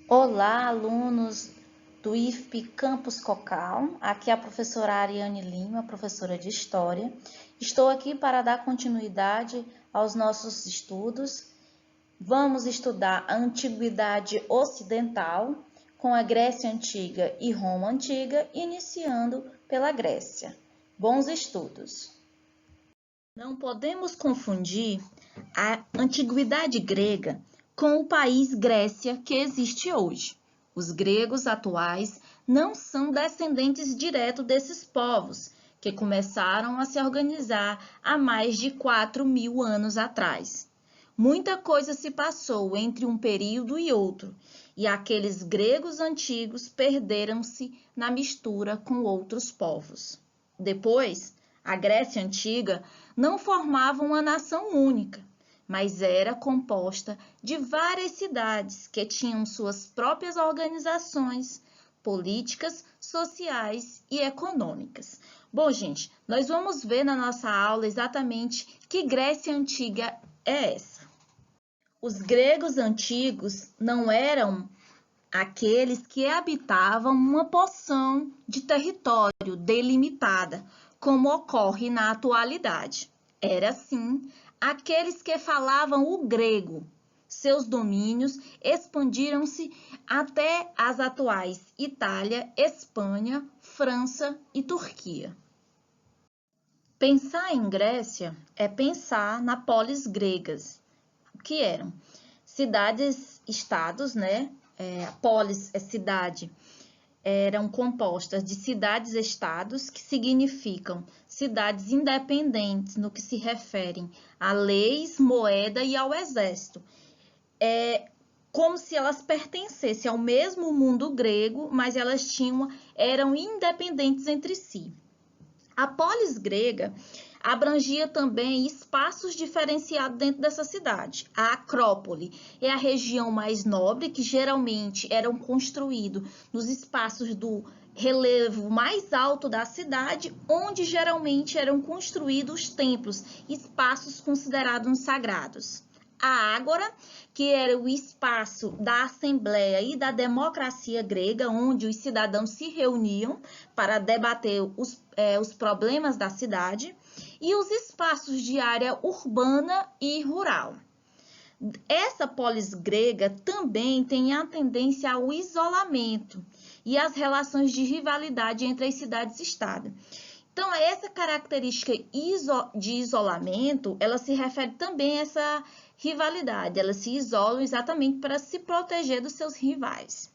Olá, alunos do IFP Campus Cocal. Aqui é a professora Ariane Lima, professora de História. Estou aqui para dar continuidade aos nossos estudos. Vamos estudar a Antiguidade Ocidental com a Grécia Antiga e Roma Antiga, iniciando pela Grécia. Bons estudos! Não podemos confundir a antiguidade grega com o país Grécia que existe hoje. Os gregos atuais não são descendentes diretos desses povos, que começaram a se organizar há mais de 4.000 anos atrás. Muita coisa se passou entre um período e outro, e aqueles gregos antigos perderam-se na mistura com outros povos. Depois, a Grécia Antiga não formava uma nação única, mas era composta de várias cidades que tinham suas próprias organizações políticas, sociais e econômicas. Bom, gente, nós vamos ver na nossa aula exatamente que Grécia Antiga é essa. Os gregos antigos não eram aqueles que habitavam uma porção de território delimitada, como ocorre na atualidade. Era, sim, aqueles que falavam o grego. Seus domínios expandiram-se até as atuais Itália, Espanha, França e Turquia. Pensar em Grécia é pensar na polis gregas, que eram cidades-estados, né? Polis é cidade, eram compostas de cidades-estados, que significam cidades independentes no que se referem a leis, moeda e ao exército. É como se elas pertencessem ao mesmo mundo grego, mas elas eram independentes entre si. A polis grega abrangia também espaços diferenciados dentro dessa cidade. A Acrópole é a região mais nobre, que geralmente eram construídos nos espaços do relevo mais alto da cidade, onde geralmente eram construídos templos, espaços considerados sagrados. A Ágora, que era o espaço da Assembleia e da democracia grega, onde os cidadãos se reuniam para debater os problemas da cidade, e os espaços de área urbana e rural. Essa polis grega também tem a tendência ao isolamento e às relações de rivalidade entre as cidades-estado. Então, essa característica de isolamento, ela se refere também a essa rivalidade. Elas se isolam exatamente para se proteger dos seus rivais.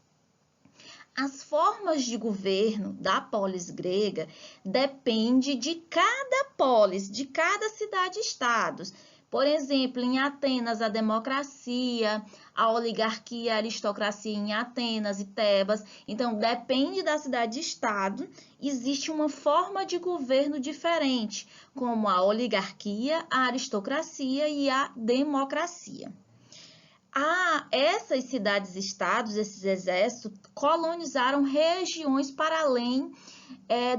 As formas de governo da polis grega depende de cada polis, de cada cidade-estado. Por exemplo, em Atenas, a democracia, a oligarquia, a aristocracia em Atenas e Tebas. Então, depende da cidade-estado, existe uma forma de governo diferente, como a oligarquia, a aristocracia e a democracia. Essas cidades-estados, esses exércitos, colonizaram regiões para além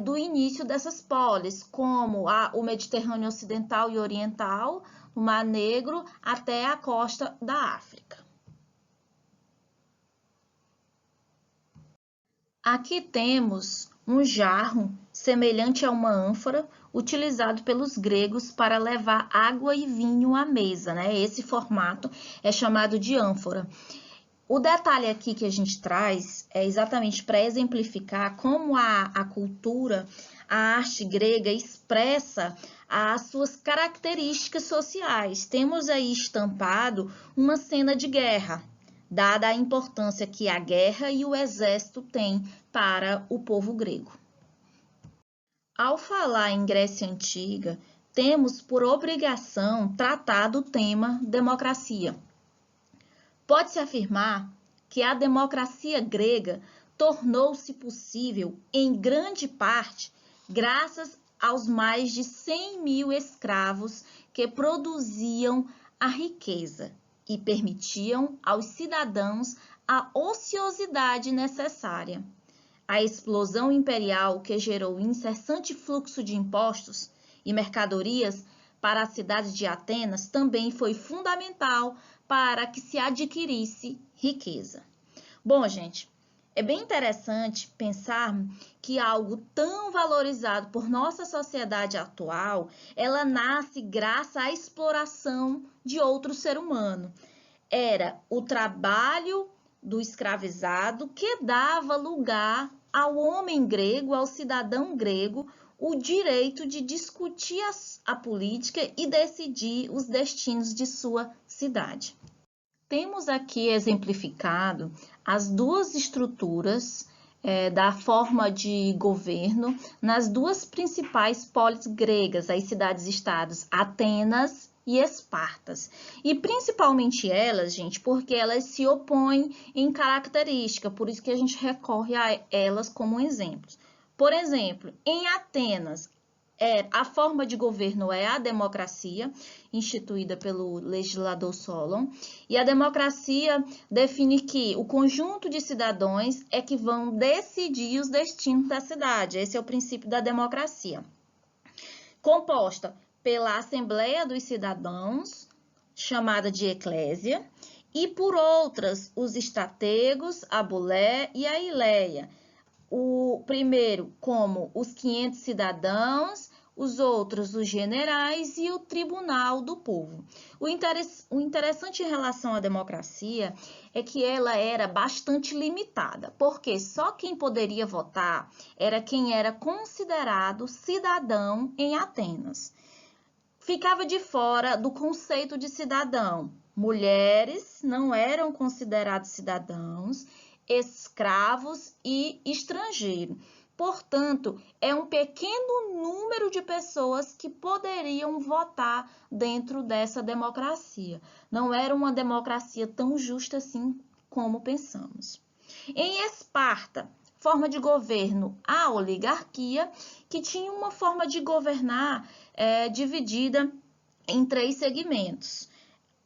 do início dessas polis, como o Mediterrâneo Ocidental e Oriental, o Mar Negro, até a costa da África. Aqui temos um jarro semelhante a uma ânfora, utilizado pelos gregos para levar água e vinho à mesa, né? Esse formato é chamado de ânfora. O detalhe aqui que a gente traz é exatamente para exemplificar como a cultura, a arte grega expressa as suas características sociais. Temos aí estampado uma cena de guerra, dada a importância que a guerra e o exército têm para o povo grego. Ao falar em Grécia Antiga, temos por obrigação tratar do tema democracia. Pode-se afirmar que a democracia grega tornou-se possível, em grande parte, graças aos mais de 100.000 escravos que produziam a riqueza e permitiam aos cidadãos a ociosidade necessária. A explosão imperial que gerou incessante fluxo de impostos e mercadorias para a cidade de Atenas também foi fundamental para que se adquirisse riqueza. Bom, gente, é bem interessante pensar que algo tão valorizado por nossa sociedade atual, ela nasce graças à exploração de outro ser humano. Era o trabalho do escravizado que dava lugar ao homem grego, ao cidadão grego, o direito de discutir a política e decidir os destinos de sua cidade. Temos aqui exemplificado as duas estruturas da forma de governo nas duas principais polis gregas, as cidades-estados Atenas e Espartas. E principalmente elas, gente, porque elas se opõem em característica, por isso que a gente recorre a elas como exemplos. Por exemplo, em Atenas, a forma de governo é a democracia, instituída pelo legislador Solon, e a democracia define que o conjunto de cidadãos é que vão decidir os destinos da cidade. Esse é o princípio da democracia. Composta pela Assembleia dos Cidadãos, chamada de Eclésia, e por outras, os estrategos, a Bulé e a Ileia. O primeiro como os 500 cidadãos, os outros os generais e o tribunal do povo. O interessante em relação à democracia é que ela era bastante limitada, porque só quem poderia votar era quem era considerado cidadão em Atenas. Ficava de fora do conceito de cidadão. Mulheres não eram considerados cidadãos, escravos e estrangeiros. Portanto, é um pequeno número de pessoas que poderiam votar dentro dessa democracia. Não era uma democracia tão justa assim como pensamos. Em Esparta, forma de governo, a oligarquia, que tinha uma forma de governar dividida em 3 segmentos.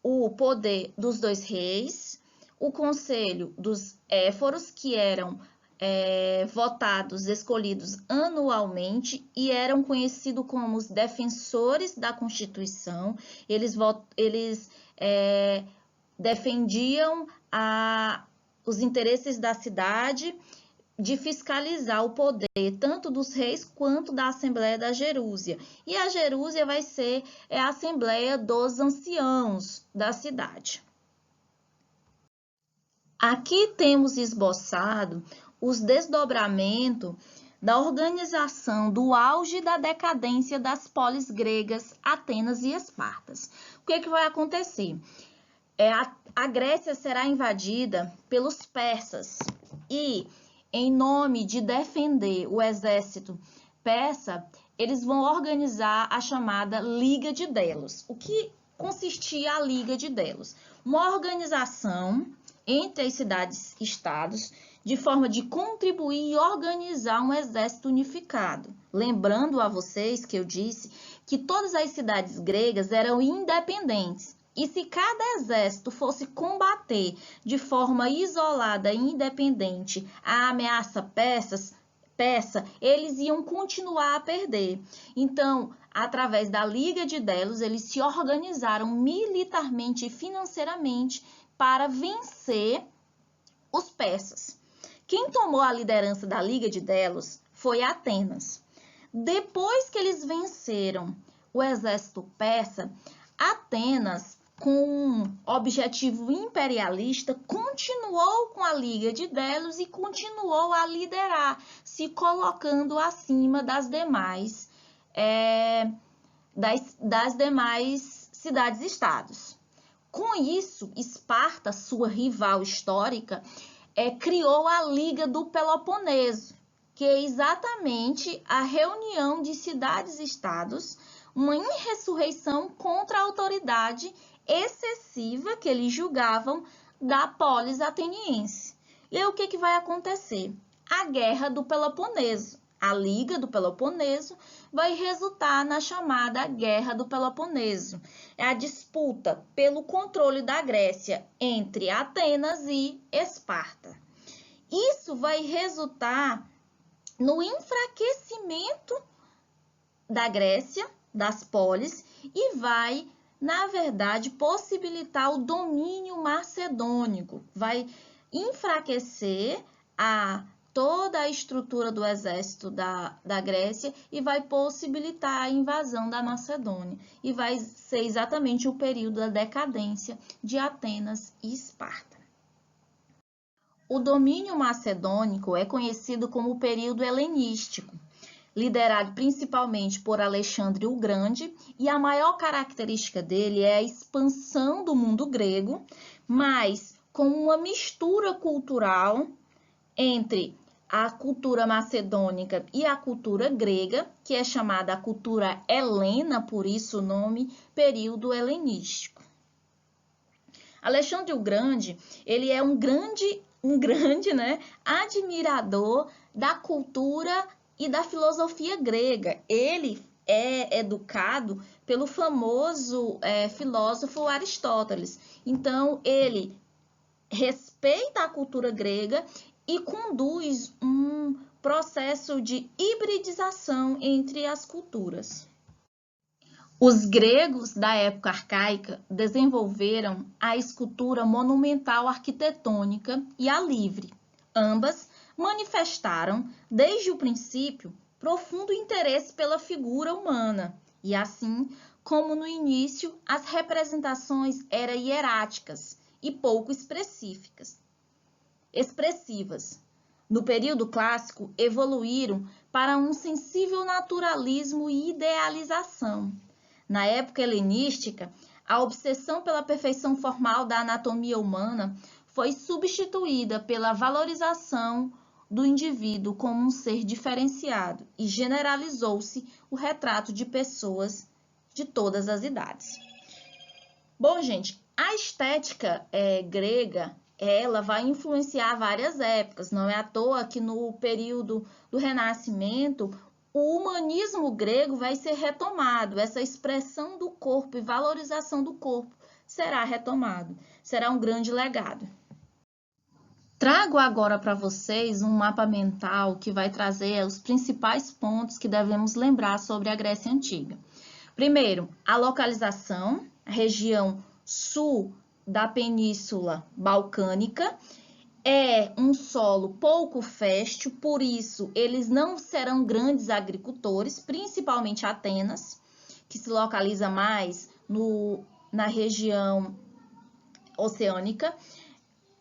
O poder dos 2 reis, o conselho dos éforos, que eram votados, escolhidos anualmente e eram conhecidos como os defensores da Constituição. Eles defendiam os interesses da cidade, de fiscalizar o poder tanto dos reis quanto da Assembleia da Gerúsia. E a Gerúsia vai ser a Assembleia dos Anciãos da cidade. Aqui temos esboçado os desdobramentos da organização do auge da decadência das polis gregas, Atenas e Espartas. O que vai acontecer? A Grécia será invadida pelos persas e, em nome de defender o exército persa, eles vão organizar a chamada Liga de Delos. O que consistia a Liga de Delos? Uma organização entre as cidades-estados de forma de contribuir e organizar um exército unificado. Lembrando a vocês que eu disse que todas as cidades gregas eram independentes. E se cada exército fosse combater de forma isolada e independente a ameaça persa, eles iam continuar a perder. Então, através da Liga de Delos, eles se organizaram militarmente e financeiramente para vencer os persas. Quem tomou a liderança da Liga de Delos foi Atenas. Depois que eles venceram o exército persa, Atenas, com um objetivo imperialista, continuou com a Liga de Delos e continuou a liderar, se colocando acima das demais cidades-estados. Com isso, Esparta, sua rival histórica, criou a Liga do Peloponeso, que é exatamente a reunião de cidades-estados, uma insurreição contra a autoridade excessiva que eles julgavam da polis ateniense. E aí, o que vai acontecer? A Guerra do Peloponeso. A Liga do Peloponeso vai resultar na chamada Guerra do Peloponeso. É a disputa pelo controle da Grécia entre Atenas e Esparta. Isso vai resultar no enfraquecimento da Grécia, das polis, e vai, na verdade, possibilitar o domínio macedônico. enfraquecer toda a estrutura do exército da Grécia e vai possibilitar a invasão da Macedônia. E vai ser exatamente o período da decadência de Atenas e Esparta. O domínio macedônico é conhecido como o período helenístico, liderado principalmente por Alexandre o Grande, e a maior característica dele é a expansão do mundo grego, mas com uma mistura cultural entre a cultura macedônica e a cultura grega, que é chamada a cultura helena, por isso o nome período helenístico. Alexandre o Grande, ele é um grande, admirador da cultura e da filosofia grega. Ele é educado pelo famoso filósofo Aristóteles. Então, ele respeita a cultura grega e conduz um processo de hibridização entre as culturas. Os gregos da época arcaica desenvolveram a escultura monumental arquitetônica e a livre. Ambas manifestaram, desde o princípio, profundo interesse pela figura humana, e assim como no início, as representações eram hieráticas e pouco expressivas. No período clássico, evoluíram para um sensível naturalismo e idealização. Na época helenística, a obsessão pela perfeição formal da anatomia humana foi substituída pela valorização do indivíduo como um ser diferenciado e generalizou-se o retrato de pessoas de todas as idades. Bom, gente, a estética grega, ela vai influenciar várias épocas. Não é à toa que no período do Renascimento, o humanismo grego vai ser retomado. Essa expressão do corpo e valorização do corpo será retomado. Será um grande legado. Trago agora para vocês um mapa mental que vai trazer os principais pontos que devemos lembrar sobre a Grécia Antiga. Primeiro, a localização, a região sul da Península Balcânica, é um solo pouco fértil, por isso eles não serão grandes agricultores, principalmente Atenas, que se localiza mais na região oceânica.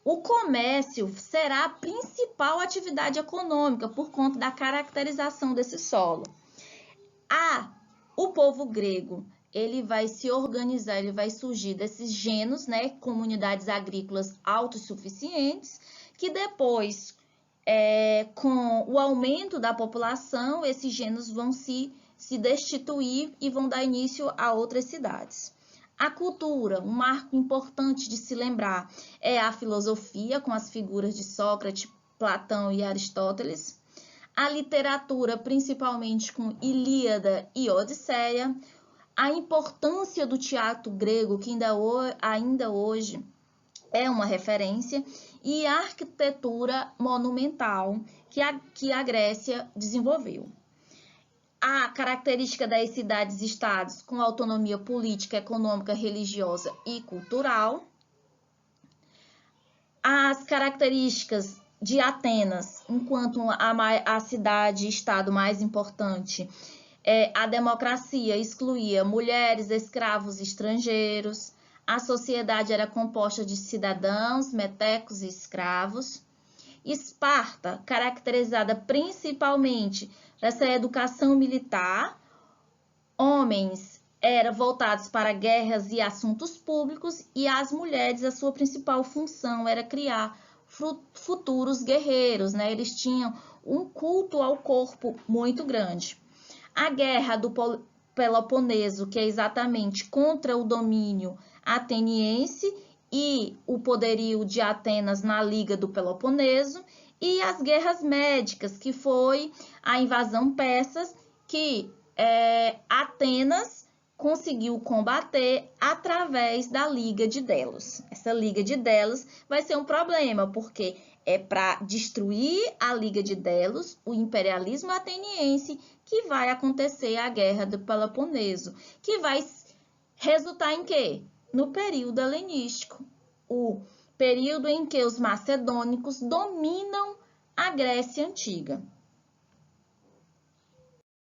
O comércio será a principal atividade econômica por conta da caracterização desse solo. O povo grego, ele vai se organizar, ele vai surgir desses genos, comunidades agrícolas autossuficientes, que depois, com o aumento da população, esses genos vão se destituir e vão dar início a outras cidades. A cultura, um marco importante de se lembrar, é a filosofia, com as figuras de Sócrates, Platão e Aristóteles. A literatura, principalmente com Ilíada e Odisseia. A importância do teatro grego, que ainda hoje é uma referência. E a arquitetura monumental que a Grécia desenvolveu. A característica das cidades-estados com autonomia política, econômica, religiosa e cultural. As características de Atenas, enquanto a cidade-estado mais importante, a democracia excluía mulheres, escravos e estrangeiros. A sociedade era composta de cidadãos, metecos e escravos. Esparta, caracterizada principalmente dessa educação militar, homens eram voltados para guerras e assuntos públicos, e as mulheres, a sua principal função era criar futuros guerreiros, Eles tinham um culto ao corpo muito grande. A guerra do Peloponeso, que é exatamente contra o domínio ateniense e o poderio de Atenas na Liga do Peloponeso, e as guerras médicas, que foi a invasão persa, que Atenas conseguiu combater através da Liga de Delos. Essa Liga de Delos vai ser um problema, porque é para destruir a Liga de Delos, o imperialismo ateniense, que vai acontecer a Guerra do Peloponeso, que vai resultar em quê? No período helenístico. O período em que os macedônicos dominam a Grécia Antiga.